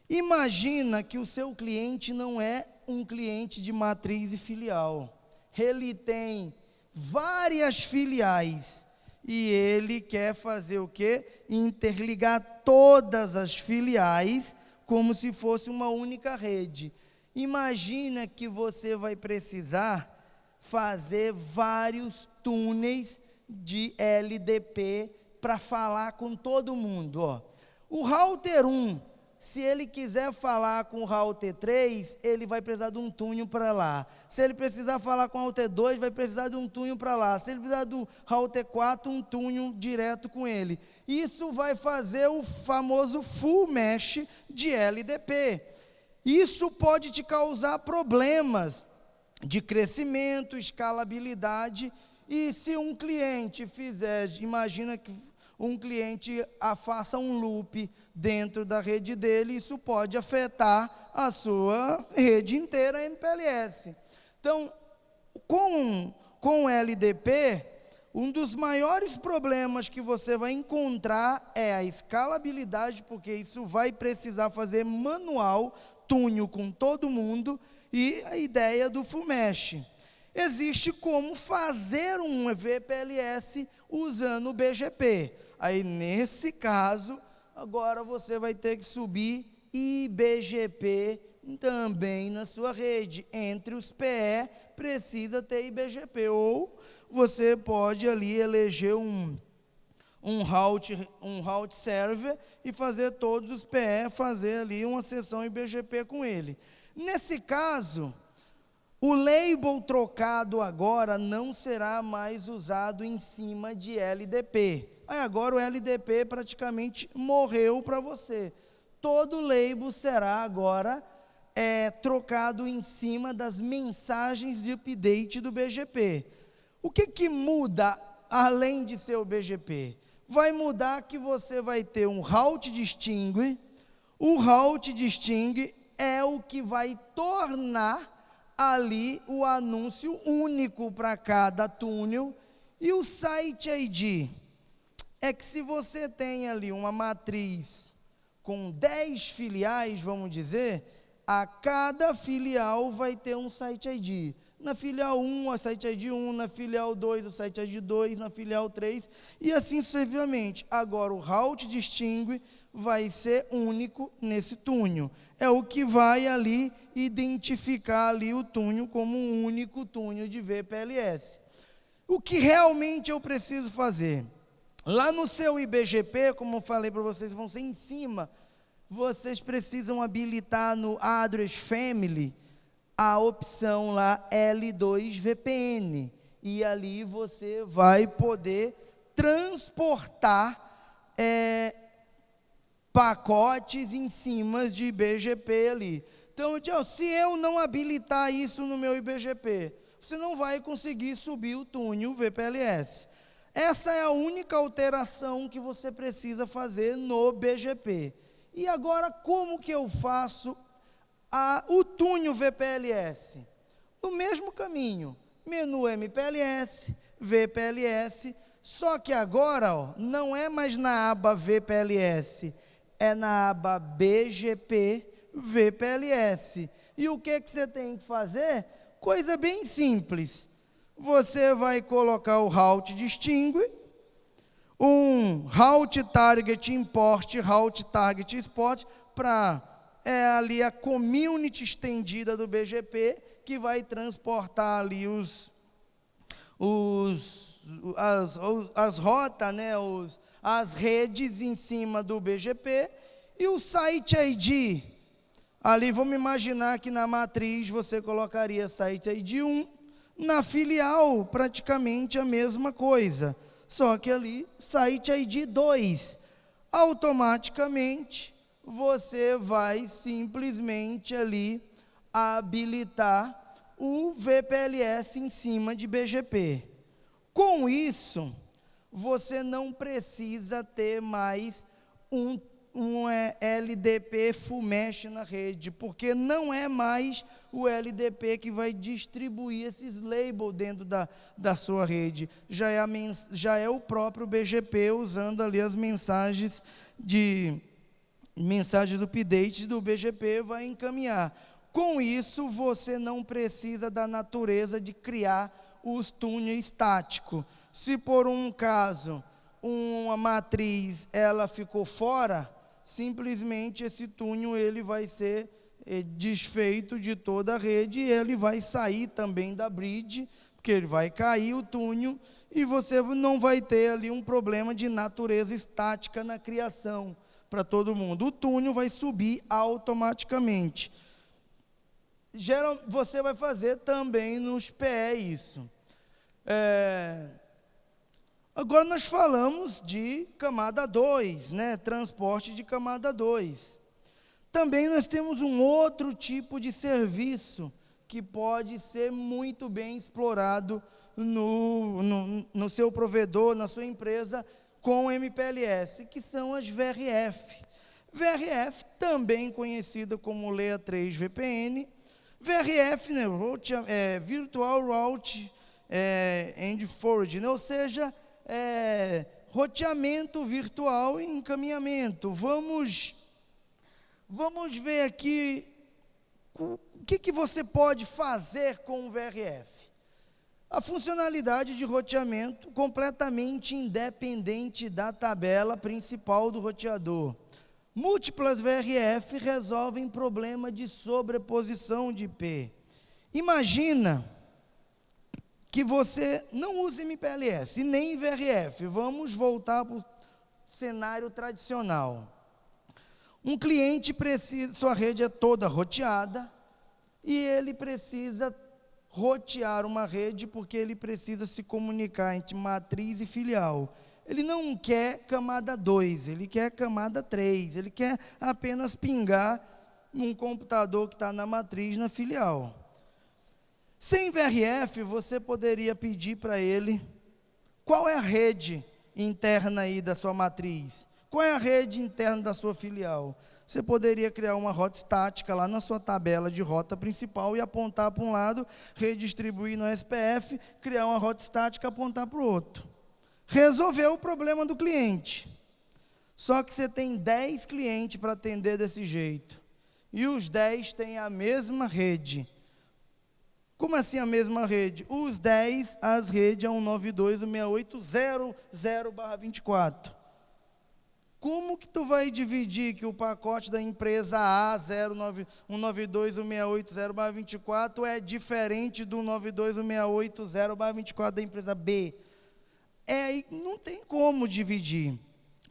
Imagina que o seu cliente não é um cliente de matriz e filial. Ele tem várias filiais e ele quer fazer o quê? Interligar todas as filiais como se fosse uma única rede. Imagina que você vai precisar fazer vários túneis de LDP para falar com todo mundo. Ó. O router 1, se ele quiser falar com o router 3, ele vai precisar de um túnel para lá. Se ele precisar falar com o router 2, vai precisar de um túnel para lá. Se ele precisar do router 4, um túnel direto com ele. Isso vai fazer o famoso full mesh de LDP. Isso pode te causar problemas de crescimento, escalabilidade, e se um cliente fizer, imagina que um cliente faça um loop dentro da rede dele, isso pode afetar a sua rede inteira MPLS. Então, com o LDP, um dos maiores problemas que você vai encontrar é a escalabilidade, porque isso vai precisar fazer manual, túnel com todo mundo, e a ideia do full mesh. Existe como fazer um VPLS usando o BGP. Aí, nesse caso, agora você vai ter que subir IBGP também na sua rede. Entre os PE, precisa ter IBGP. Ou você pode ali eleger um route server e fazer todos os PE, fazer ali uma sessão IBGP com ele. Nesse caso, o label trocado agora não será mais usado em cima de LDP. Aí agora o LDP praticamente morreu para você. Todo label será agora trocado em cima das mensagens de update do BGP. O que muda além de ser o BGP? Vai mudar que você vai ter um route distingue. O route distingue é o que vai tornar ali o anúncio único para cada túnel. E o Site ID é que se você tem ali uma matriz com 10 filiais, vamos dizer, a cada filial vai ter um Site ID. Na filial 1, o Site ID 1, na filial 2, o Site ID 2, na filial 3, e assim sucessivamente. Agora, o route distingue vai ser único nesse túnel. É o que vai ali identificar ali o túnel como um único túnel de VPLS. O que realmente eu preciso fazer? Lá no seu IBGP, como eu falei para vocês, vão ser em cima, vocês precisam habilitar no Address Family a opção lá L2VPN, e ali você vai poder transportar pacotes em cima de IBGP ali. Então, se eu não habilitar isso no meu IBGP, você não vai conseguir subir o túnel VPLS. Essa é a única alteração que você precisa fazer no BGP. E agora, como que eu faço o túnel VPLS? No mesmo caminho, menu MPLS, VPLS, só que agora, ó, não é mais na aba VPLS, é na aba BGP VPLS. E o que você tem que fazer? Coisa bem simples. Você vai colocar o route distingue, um route target import, route target export, para ali a community estendida do BGP, que vai transportar ali as rotas, né, as redes em cima do BGP, e o Site ID, ali vamos imaginar que na matriz você colocaria Site ID 1, na filial praticamente a mesma coisa, só que ali Site ID 2, automaticamente você vai simplesmente ali habilitar o VPLS em cima de BGP. Com isso, você não precisa ter mais um LDP full mesh na rede, porque não é mais o LDP que vai distribuir esses labels dentro da sua rede, já é o próprio BGP usando ali as mensagens do update do BGP, vai encaminhar. Com isso, você não precisa da natureza de criar os túneis estáticos. Se por um caso, uma matriz, ela ficou fora, simplesmente esse túnel ele vai ser desfeito de toda a rede, e ele vai sair também da bridge, porque ele vai cair o túnel e você não vai ter ali um problema de natureza estática na criação para todo mundo. O túnel vai subir automaticamente. Você vai fazer também nos PE isso. Agora nós falamos de camada 2, né? Transporte de camada 2. Também nós temos um outro tipo de serviço que pode ser muito bem explorado no seu provedor, na sua empresa, com MPLS, que são as VRF. VRF, também conhecida como Layer 3 VPN. VRF, né, Virtual Route and Forwarding, ou seja, roteamento virtual e encaminhamento. Vamos ver aqui o que você pode fazer com o VRF. A funcionalidade de roteamento completamente independente da tabela principal do roteador. Múltiplas VRF resolvem problema de sobreposição de IP. Imagina que você não usa MPLS e nem VRF. Vamos voltar para o cenário tradicional. Um cliente precisa, sua rede é toda roteada, e ele precisa rotear uma rede porque ele precisa se comunicar entre matriz e filial. Ele não quer camada 2, ele quer camada 3, ele quer apenas pingar um computador que está na matriz, na filial. Sem VRF, você poderia pedir para ele qual é a rede interna aí da sua matriz, qual é a rede interna da sua filial. Você poderia criar uma rota estática lá na sua tabela de rota principal e apontar para um lado, redistribuir no SPF, criar uma rota estática e apontar para o outro. Resolveu o problema do cliente. Só que você tem 10 clientes para atender desse jeito. E os 10 têm a mesma rede. Como assim a mesma rede? Os 10, as redes é 192.168.0.24. Como que tu vai dividir que o pacote da empresa A 192.168.0/24 é diferente do 192.168.0/24 da empresa B? Não tem como dividir,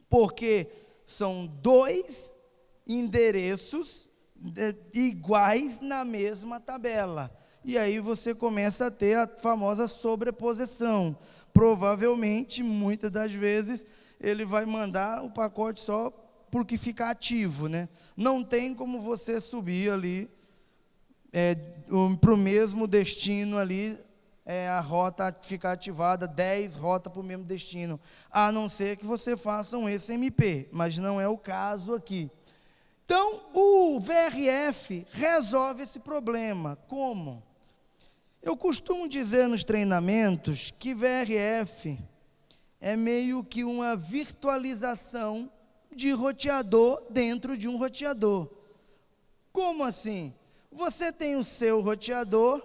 porque são 2 endereços iguais na mesma tabela. E aí você começa a ter a famosa sobreposição. Provavelmente, muitas das vezes, ele vai mandar o pacote só porque fica ativo, né? Não tem como você subir ali para o mesmo destino ali, a rota ficar ativada, 10 rotas para o mesmo destino, a não ser que você faça um SMP, mas não é o caso aqui. Então, o VRF resolve esse problema. Como? Eu costumo dizer nos treinamentos que VRF é meio que uma virtualização de roteador dentro de um roteador. Como assim? Você tem o seu roteador,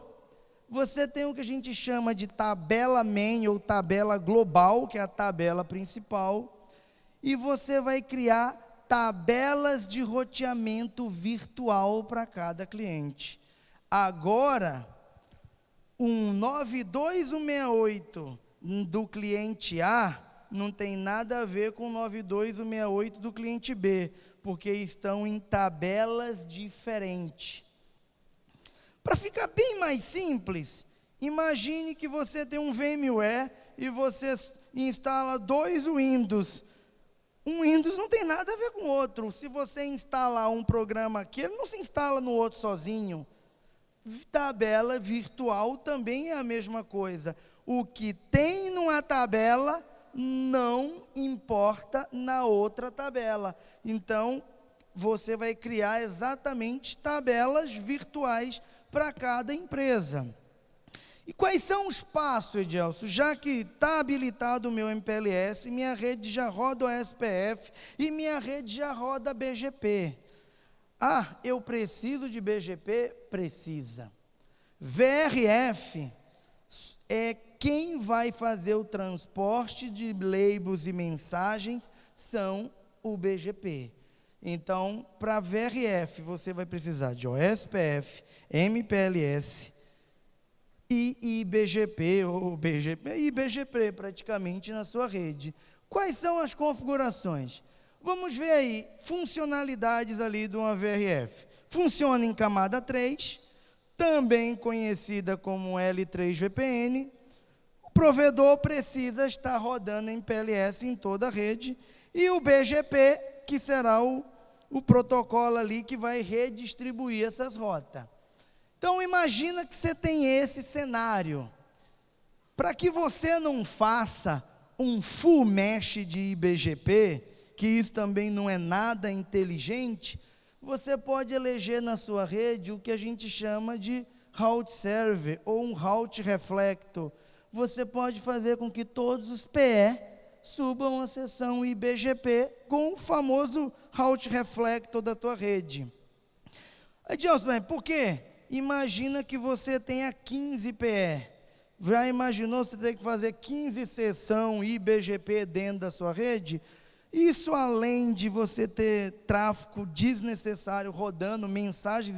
você tem o que a gente chama de tabela main ou tabela global, que é a tabela principal, e você vai criar tabelas de roteamento virtual para cada cliente. Agora, um 92168 do cliente A não tem nada a ver com 92168 do cliente B, porque estão em tabelas diferentes. Para ficar bem mais simples, imagine que você tem um VMware e você instala 2 Windows. Um Windows não tem nada a ver com o outro. Se você instalar um programa aqui, ele não se instala no outro sozinho. Tabela virtual também é a mesma coisa. O que tem numa tabela não importa na outra tabela. Então, você vai criar exatamente tabelas virtuais para cada empresa. E quais são os passos, Edelso? Já que está habilitado o meu MPLS, minha rede já roda o SPF e minha rede já roda BGP. Ah, eu preciso de BGP? Precisa. VRF é quem vai fazer o transporte de labels e mensagens, são o BGP. Então, para VRF, você vai precisar de OSPF, MPLS e IBGP, ou BGP, IBGP praticamente na sua rede. Quais são as configurações? Vamos ver aí, funcionalidades ali de uma VRF. Funciona em camada 3, também conhecida como L3 VPN. O provedor precisa estar rodando em PLS em toda a rede, e o BGP, que será o protocolo ali que vai redistribuir essas rotas. Então, imagina que você tem esse cenário. Para que você não faça um full mesh de IBGP, que isso também não é nada inteligente, você pode eleger na sua rede o que a gente chama de route server, ou um route reflector. Você pode fazer com que todos os PE subam a seção IBGP com o famoso route reflector da tua rede. Adilson, por quê? Imagina que você tenha 15 PE. Já imaginou você ter que fazer 15 sessão IBGP dentro da sua rede? Isso, além de você ter tráfego desnecessário rodando, mensagens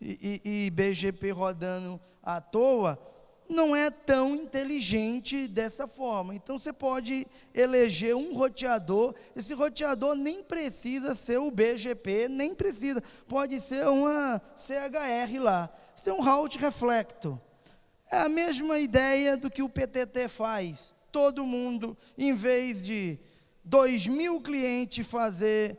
IBGP rodando à toa, não é tão inteligente dessa forma. Então, você pode eleger um roteador. Esse roteador nem precisa ser o BGP, nem precisa. Pode ser uma CHR lá. Ser um route reflector. É a mesma ideia do que o PTT faz. Todo mundo, em vez de 2.000 clientes fazer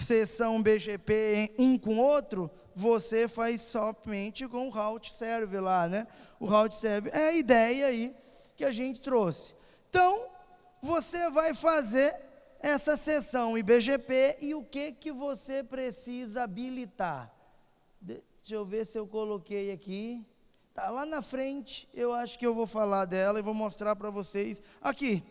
sessão BGP um com o outro, você faz somente com o route server lá, né? O route server é a ideia aí que a gente trouxe. Então, você vai fazer essa sessão IBGP e o que você precisa habilitar? Deixa eu ver se eu coloquei aqui. Tá lá na frente, eu acho que eu vou falar dela e vou mostrar para vocês aqui.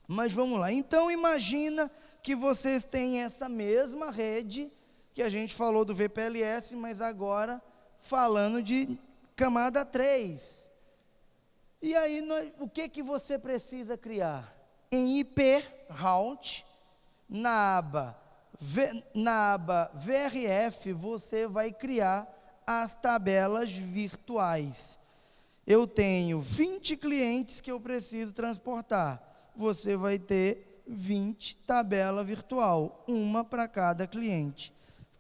Mas vamos lá. Então, imagina que vocês têm essa mesma rede que a gente falou do VPLS, mas agora falando de camada 3. E aí, o que você precisa criar? Em IP Route, na aba VRF, você vai criar as tabelas virtuais. Eu tenho 20 clientes que eu preciso transportar. Você vai ter 20 tabela virtual, uma para cada cliente.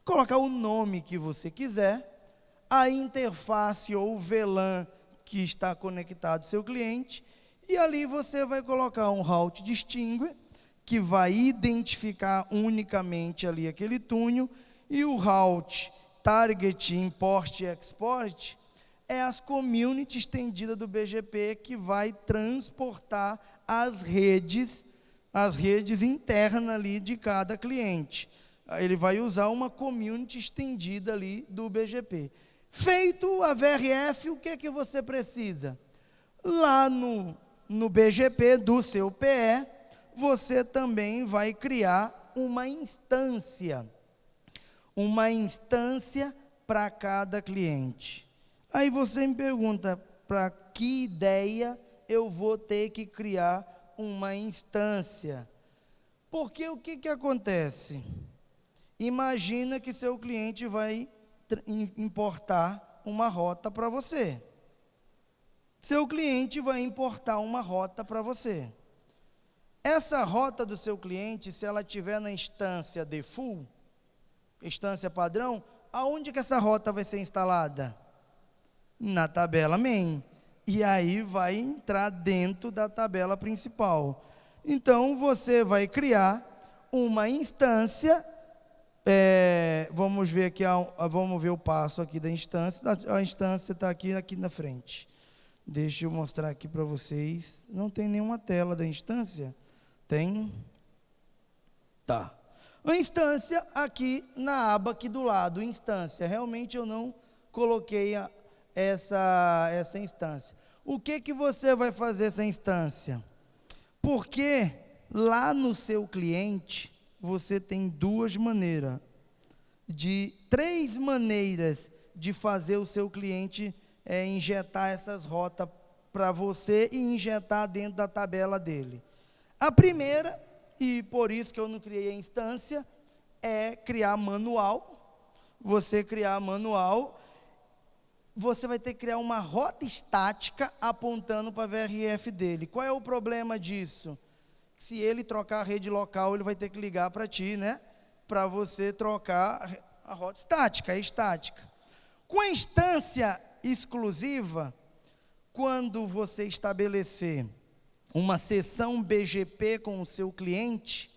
Colocar o nome que você quiser, a interface ou VLAN que está conectado ao seu cliente, e ali você vai colocar um route distinguer, que vai identificar unicamente ali aquele túnel, e o route target, import e export, é as community estendidas do BGP que vai transportar as redes internas ali de cada cliente. Ele vai usar uma community estendida ali do BGP. Feito a VRF, o que você precisa? Lá no BGP do seu PE, você também vai criar uma instância para cada cliente. Aí você me pergunta, para que ideia eu vou ter que criar uma instância? Porque o que acontece? Imagina que seu cliente vai importar uma rota para você. Seu cliente vai importar uma rota para você. Essa rota do seu cliente, se ela estiver na instância default, instância padrão, aonde que essa rota vai ser instalada? Na tabela main. E aí vai entrar dentro da tabela principal. Então, você vai criar uma instância. Vamos ver aqui, vamos ver o passo aqui da instância. A instância está aqui na frente. Deixa eu mostrar aqui para vocês. Não tem nenhuma tela da instância? Tem? Tá. A instância aqui na aba aqui do lado, instância. Realmente eu não coloquei essa instância. O que você vai fazer essa instância? Porque lá no seu cliente, você tem três maneiras de fazer o seu cliente injetar essas rotas para você e injetar dentro da tabela dele. A primeira, e por isso que eu não criei a instância, é criar manual. Você criar manual você vai ter que criar uma rota estática apontando para a VRF dele. Qual é o problema disso? Se ele trocar a rede local, ele vai ter que ligar para ti, né? Para você trocar a rota estática, é estática. Com a instância exclusiva, quando você estabelecer uma sessão BGP com o seu cliente,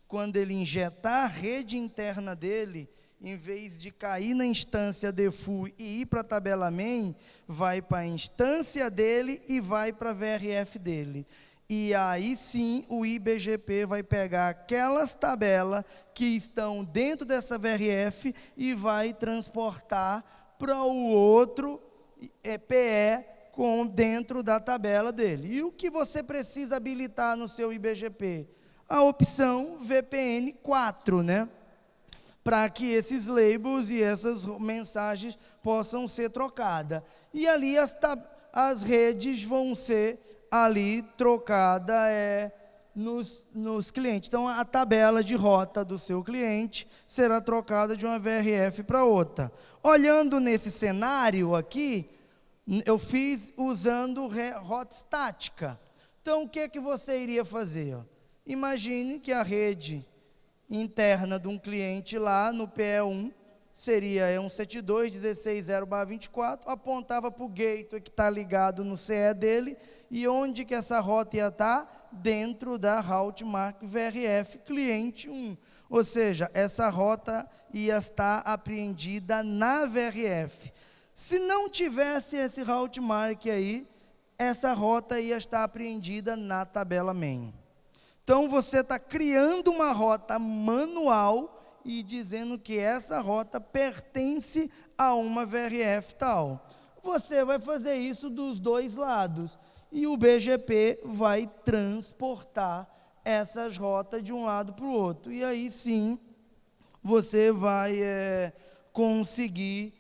quando ele injetar a rede interna dele, em vez de cair na instância default e ir para a tabela main, vai para a instância dele e vai para a VRF dele. E aí sim o IBGP vai pegar aquelas tabelas que estão dentro dessa VRF e vai transportar para o outro PE dentro da tabela dele. E o que você precisa habilitar no seu IBGP? A opção VPN 4, né? Para que esses labels e essas mensagens possam ser trocadas. E ali as redes vão ser ali trocada nos clientes. Então, a tabela de rota do seu cliente será trocada de uma VRF para outra. Olhando nesse cenário aqui, eu fiz usando rota estática. Então, o que é que você iria fazer? Imagine que a rede interna de um cliente lá no PE1 seria 172.16.0/24, apontava para o gateway que está ligado no CE dele. E onde que essa rota ia estar? Dentro da route mark VRF cliente 1. Ou seja, essa rota ia estar apreendida na VRF. Se não tivesse esse route mark aí, essa rota ia estar apreendida na tabela main. Então, você está criando uma rota manual e dizendo que essa rota pertence a uma VRF tal. Você vai fazer isso dos dois lados. E o BGP vai transportar essas rotas de um lado para o outro. E aí sim, você vai conseguir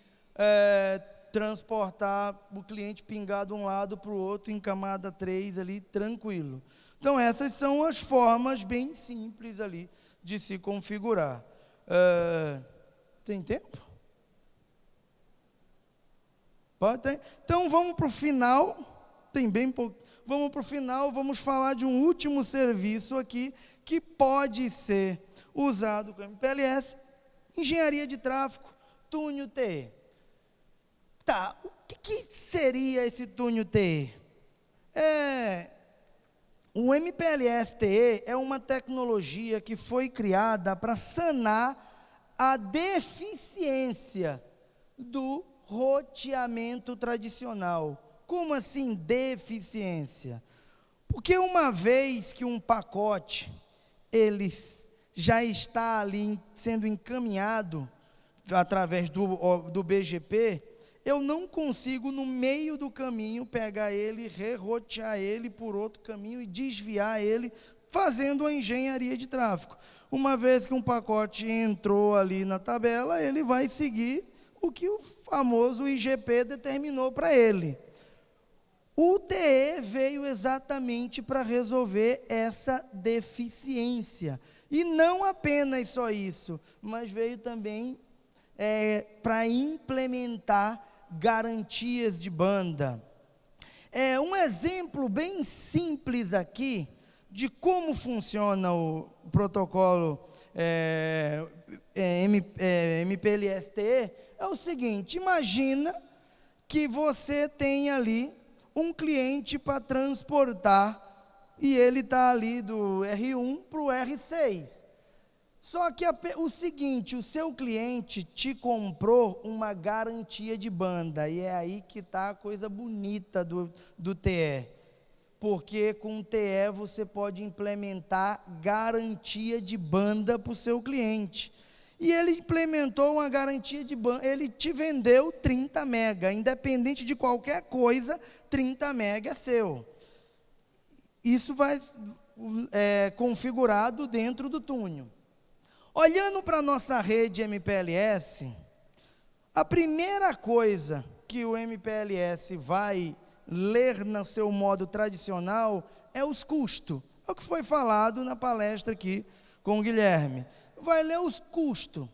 transportar o cliente pingar de um lado para o outro em camada 3 ali, tranquilo. Então, essas são as formas bem simples ali de se configurar. Tem tempo? Pode ter? Então, vamos para o final. Tem bem pouco. Vamos para o final, vamos falar de um último serviço aqui, que pode ser usado com MPLS, engenharia de tráfego, túnel TE. Tá, o que seria esse túnel TE? O MPLS TE é uma tecnologia que foi criada para sanar a deficiência do roteamento tradicional. Como assim deficiência? Porque uma vez que um pacote ele já está ali sendo encaminhado através do BGP, eu não consigo no meio do caminho pegar ele, rerotear ele por outro caminho e desviar ele, fazendo a engenharia de tráfego. Uma vez que um pacote entrou ali na tabela, ele vai seguir o que o famoso IGP determinou para ele. O TE veio exatamente para resolver essa deficiência. E não apenas só isso, mas veio também para implementar garantias de banda. Um exemplo bem simples aqui de como funciona o protocolo MPLS-TE é o seguinte: imagina que você tem ali um cliente para transportar e ele está ali do R1 para o R6. Só que o seguinte, o seu cliente te comprou uma garantia de banda, e é aí que está a coisa bonita do TE. Porque com o TE você pode implementar garantia de banda para o seu cliente. E ele implementou uma garantia de banda, ele te vendeu 30 mega, independente de qualquer coisa, 30 mega é seu. Isso vai configurado dentro do túnel. Olhando para a nossa rede MPLS, a primeira coisa que o MPLS vai ler no seu modo tradicional é os custos. É o que foi falado na palestra aqui com o Guilherme. Vai ler os custos.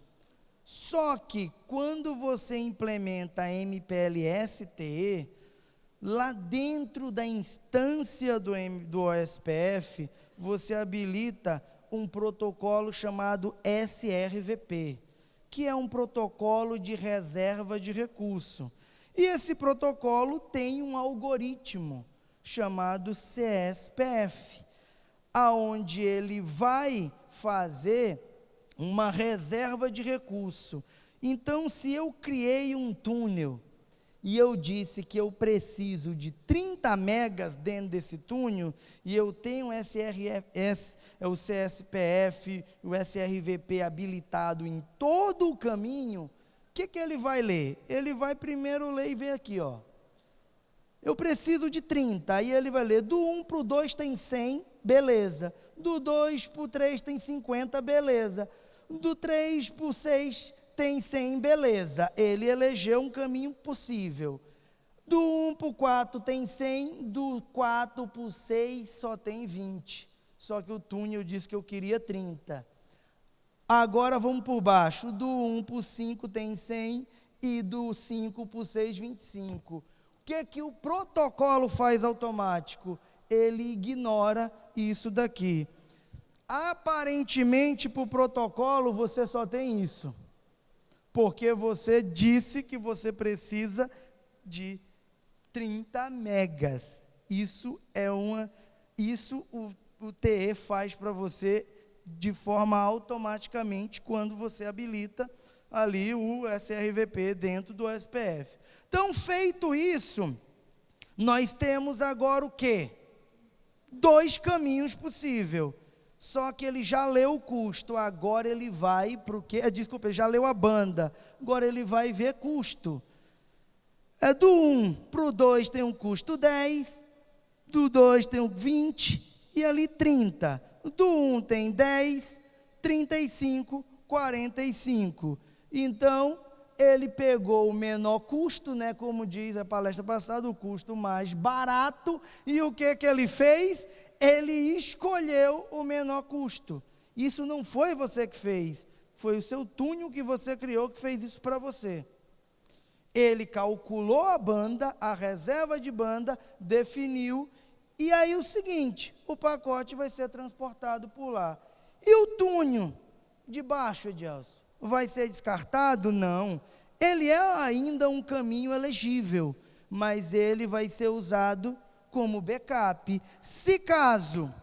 Só que quando você implementa a MPLS-TE, lá dentro da instância do OSPF, você habilita um protocolo chamado SRVP, que é um protocolo de reserva de recurso. E esse protocolo tem um algoritmo chamado CSPF, aonde ele vai fazer uma reserva de recurso. Então, se eu criei um túnel e eu disse que eu preciso de 30 megas dentro desse túnel, e eu tenho o CSPF, o SRVP habilitado em todo o caminho, o que ele vai ler? Ele vai primeiro ler e ver aqui, ó. Eu preciso de 30, aí ele vai ler, do 1 para o 2 tem 100, beleza. Do 2 para o 3 tem 50, beleza. Do 3 para o 6 tem 100, beleza. Ele elegeu um caminho possível. Do 1 para o 4 tem 100, do 4 para o 6 só tem 20. Só que o túnel disse que eu queria 30. Agora vamos por baixo. Do 1 para o 5 tem 100 e do 5 para o 6, 25. O que o protocolo faz automático? Ele ignora isso daqui. Aparentemente, para o protocolo, você só tem isso. Porque você disse que você precisa de 30 megas. Isso o TE faz para você de forma automaticamente quando você habilita ali o SRVP dentro do SPF. Então, feito isso, nós temos agora o quê? 2 caminhos possíveis. Só que ele já leu o custo, agora ele vai para o quê? Desculpa, ele já leu a banda, agora ele vai ver custo. Do 1 para o 2 tem um custo 10, do 2 tem um 20 e ali 30. Do 1 tem 10, 35, 45. Então, ele pegou o menor custo, né, como diz a palestra passada, o custo mais barato, e o que ele fez? Ele escolheu o menor custo. Isso não foi você que fez, foi o seu túnel que você criou que fez isso para você. Ele calculou a banda, a reserva de banda, definiu, e aí o seguinte, o pacote vai ser transportado por lá. E o túnel de baixo, Edilson, vai ser descartado? Não. Ele é ainda um caminho elegível, mas ele vai ser usado como backup. Se caso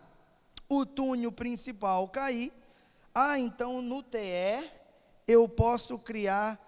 o túnel principal cair, então no TE eu posso criar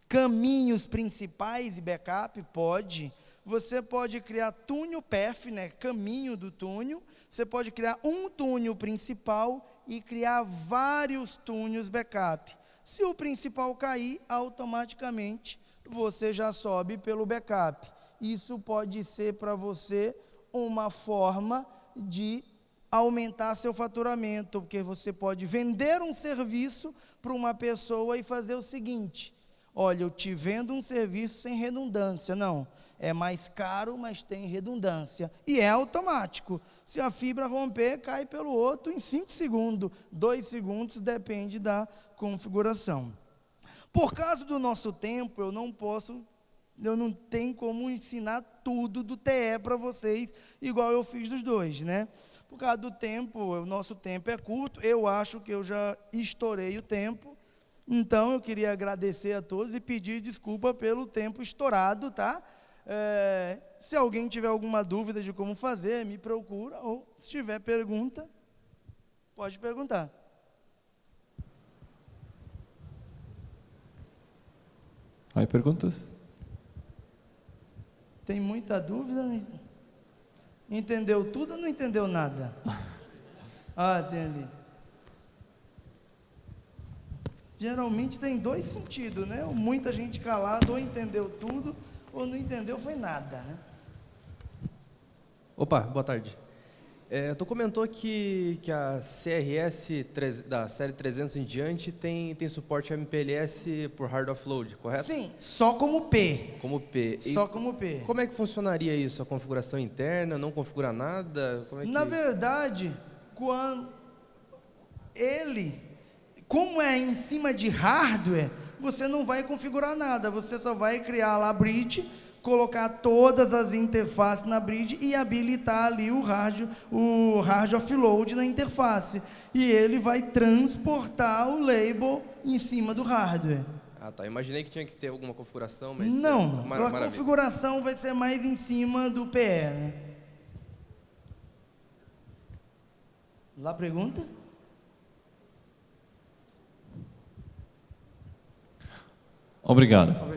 caminhos principais e backup? Pode. Você pode criar túnel PEF, né, caminho do túnel. Você pode criar um túnel principal e criar vários túneis backup. Se o principal cair, automaticamente você já sobe pelo backup. Isso pode ser para você uma forma de aumentar seu faturamento, porque você pode vender um serviço para uma pessoa e fazer o seguinte: olha, eu te vendo um serviço sem redundância. Não, é mais caro, mas tem redundância. E é automático. Se a fibra romper, cai pelo outro em 5 segundos. 2 segundos, depende da configuração. Por causa do nosso tempo, eu não tenho como ensinar tudo do TE para vocês, igual eu fiz dos dois, né? Por causa do tempo, o nosso tempo é curto, eu acho que eu já estourei o tempo. Então, eu queria agradecer a todos e pedir desculpa pelo tempo estourado, tá? Se alguém tiver alguma dúvida de como fazer, me procura, ou se tiver pergunta, pode perguntar. Aí, perguntas? Tem muita dúvida? Entendeu tudo ou não entendeu nada? Tem ali. Geralmente tem 2 sentidos, né? Ou muita gente calada, ou entendeu tudo, ou não entendeu foi nada, né? Opa, boa tarde. Tu comentou que a CRS da série 300 em diante tem suporte MPLS por hard offload, correto? Sim, só como P. Como P. Só como P. Como é que funcionaria isso? A configuração interna, não configura nada? Na verdade, Como é em cima de hardware, você não vai configurar nada, você só vai criar lá a bridge, colocar todas as interfaces na bridge e habilitar ali o hard offload na interface. E ele vai transportar o label em cima do hardware. Ah, tá. Imaginei que tinha que ter alguma configuração, mas... Não, a maravilha. configuração vai ser mais em cima do PE, né? Lá pergunta? Obrigado.